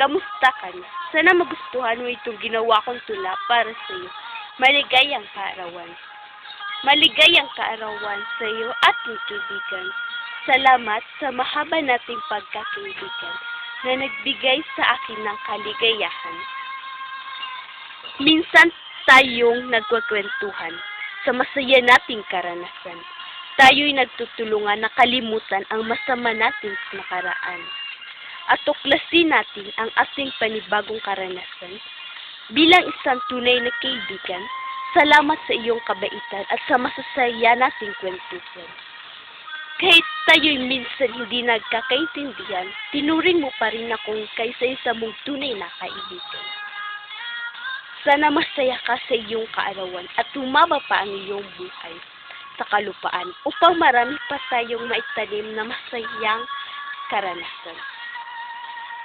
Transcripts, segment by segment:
Kamusta ka na? Sana magustuhan mo itong ginawa kong tula para sa iyo. Maligayang kaarawan. Maligayang kaarawan sa iyo, ating kaibigan. Salamat sa mahaba nating pagkakaibigan na nagbigay sa akin ng kaligayahan. Minsan tayong nagkwekwentuhan sa masaya nating karanasan. Tayo'y nagtutulungan na kalimutan ang masama nating nakaraan. At tuklasin natin ang ating panibagong karanasan. Bilang isang tunay na kaibigan, salamat sa iyong kabaitan at sa masasaya nating kwentuhan. Kahit tayo'y minsan hindi nagkakaintindihan, tinuring mo pa rin akong kaysa-isa mong tunay na kaibigan. Sana masaya ka sa iyong kaarawan at tumaba pa ang iyong buhay sa kalupaan upang marami pa tayong maitanim na masayang karanasan.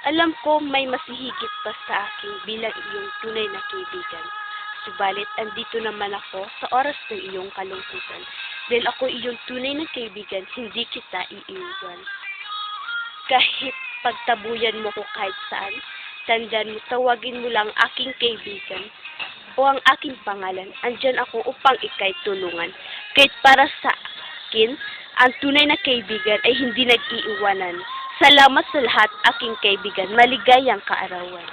Alam ko may masihigit pa sa akin bilang iyong tunay na kaibigan. Subalit, andito naman ako sa oras ng iyong kalungkutan. Dahil ako iyong tunay na kaibigan, hindi kita iiwan. Kahit pagtabuyan mo ko kahit saan, tandaan mo, tawagin mo lang aking kaibigan o ang aking pangalan. Andyan ako upang ikay tulungan. Kahit para sa akin, ang tunay na kaibigan ay hindi nag-iiwanan. Salamat sa lahat, aking kaibigan. Maligayang kaarawan.